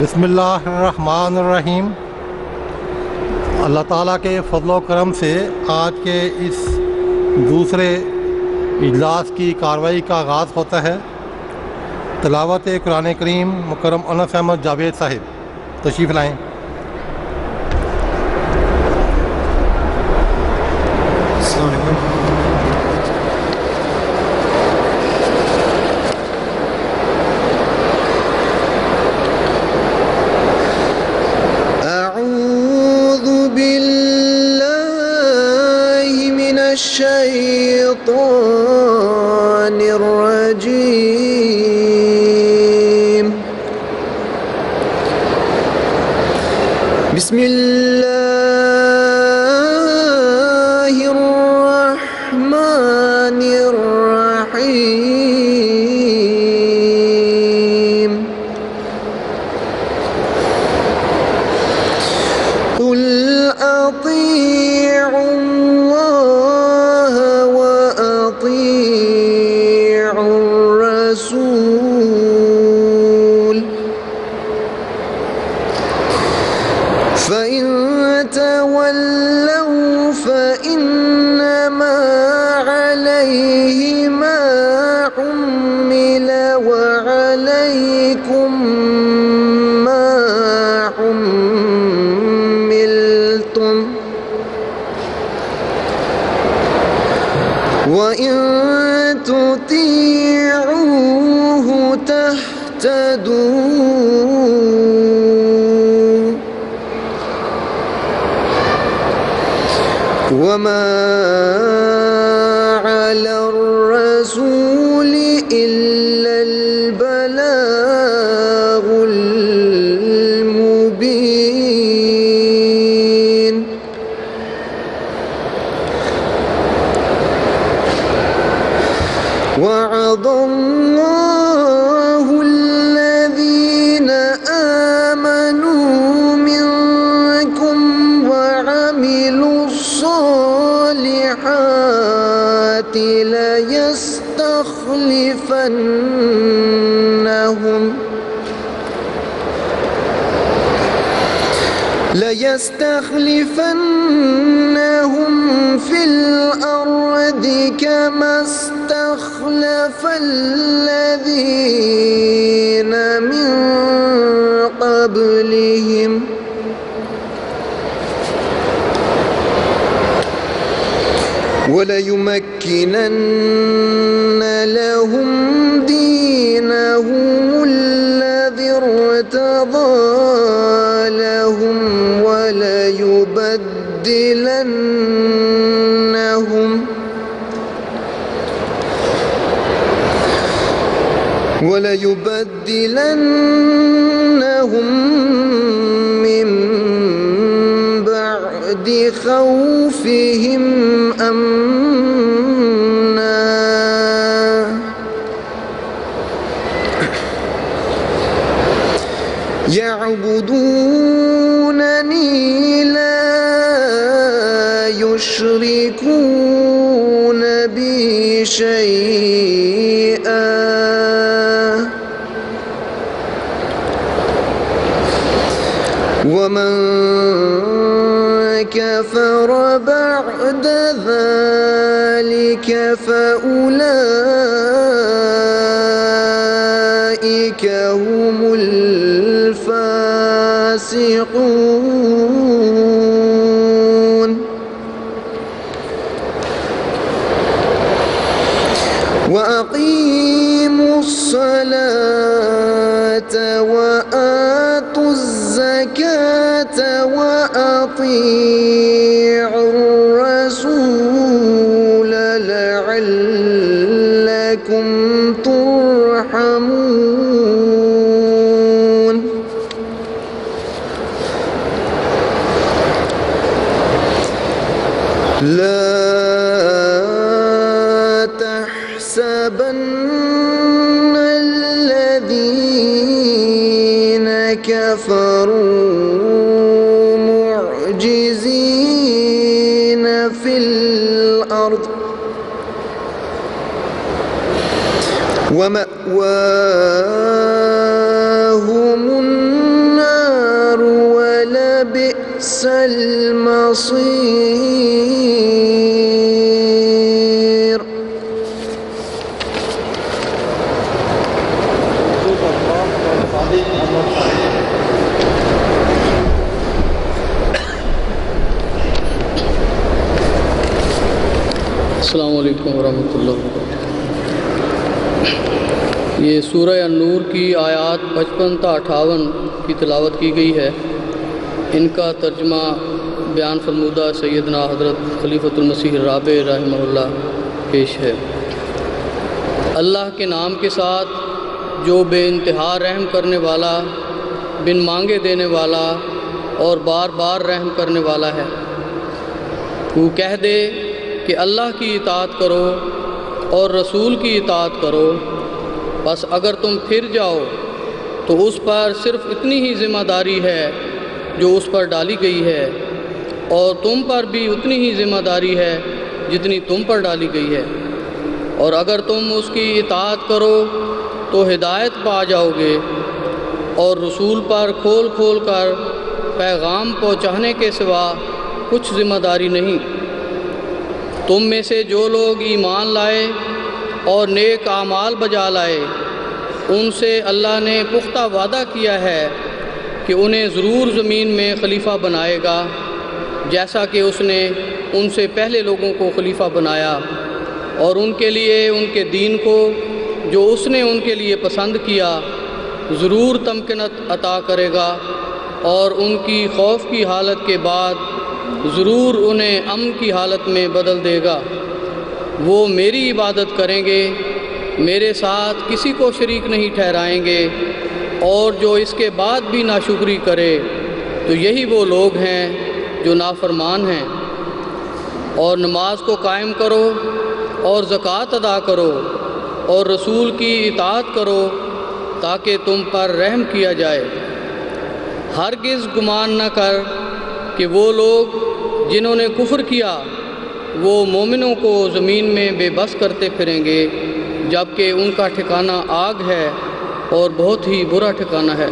बिस्मिल्लाहिर्रहमानिर्रहीम। अल्लाह ताला के फ़ज़ल व करम से आज के इस दूसरे इजलास की कार्रवाई का आगाज़ होता है। तिलावत कुरान करीम मुकर्रम अनस अहमद जावेद साहिब तशरीफ़ लाएँ। शैतानिर्रजीम। बिस्मिल्लाहिर्रहमानिर्रहीम। कुल अतीअु फ़इन तवल्लौ फ़इन्नमा अलैहि मा हुम्मिल व अलैकुम मा हुम्मिलतुम व इन तुतीऊहु तह्तदू वमा अलर रसूल इल्लल बलागुल मुबीन। वअदल्लाहु الذين آمنوا منكم وعملوا الصالحات ليستخلفنهم في الأرض كما استخلف الذين من قبلهم وليمكنن لهم دينهم الذي ارتضى لهم وليبدلنهم من بعد خوفهم أمنا يعبدونني لا يشركون بي شيئا ومن كفر بعد ذلك فأولئك هم الفاسقون. وأقيموا الصلاة وآتوا الزكاة وأطيعوا الرسول لعلكم ترحمون. لا تحسبن الذين كفروا معجزين في الأرض ومأواهم النار المصير. السلام علیکم ورحمۃ اللہ وبرکاتہ۔ یہ سورہ النور کی آیات 55 تا 58 کی تلاوت کی گئی ہے۔ ان کا ترجمہ بیان فرمودہ سیدنا حضرت خلیفۃ المسیح الرابع رحمہ اللہ پیش ہے۔ اللہ کے نام کے ساتھ جو بے انتہا رحم کرنے والا، بن مانگے دینے والا اور بار بار رحم کرنے والا ہے۔ وہ کہہ دے کہ اللہ کی اطاعت کرو اور رسول کی اطاعت کرو، بس اگر تم پھر جاؤ تو اس پر صرف اتنی ہی ذمہ داری ہے جو اس پر ڈالی گئی ہے، اور تم پر بھی اتنی ہی ذمہ داری ہے جتنی تم پر ڈالی گئی ہے، اور اگر تم اس کی اطاعت کرو تو ہدایت پا جاؤ گے، اور رسول پر کھول کھول کر پیغام پہنچانے کے سوا کچھ ذمہ داری نہیں۔ تم میں سے جو لوگ ایمان لائے اور نیک اعمال بجا لائے، ان سے اللہ نے پختہ وعدہ کیا ہے کہ انہیں ضرور زمین میں خلیفہ بنائے گا، جیسا کہ اس نے ان سے پہلے لوگوں کو خلیفہ بنایا، اور ان کے لیے ان کے دین کو جو اس نے ان کے لیے پسند کیا ضرور تمکنت عطا کرے گا، اور ان کی خوف کی حالت کے بعد ضرور انہیں امن کی حالت میں بدل دے گا۔ وہ میری عبادت کریں گے، میرے ساتھ کسی کو شریک نہیں ٹھہرائیں گے، اور جو اس کے بعد بھی ناشکری کرے تو یہی وہ لوگ ہیں جو نافرمان ہیں۔ اور نماز کو قائم کرو اور زکوٰۃ ادا کرو اور رسول کی اطاعت کرو تاکہ تم پر رحم کیا جائے۔ ہرگز گمان نہ کر کہ وہ لوگ جنہوں نے کفر کیا وہ مومنوں کو زمین میں بے بس کرتے پھریں گے، جبکہ ان کا ٹھکانہ آگ ہے اور بہت ہی برا ٹھکانہ ہے۔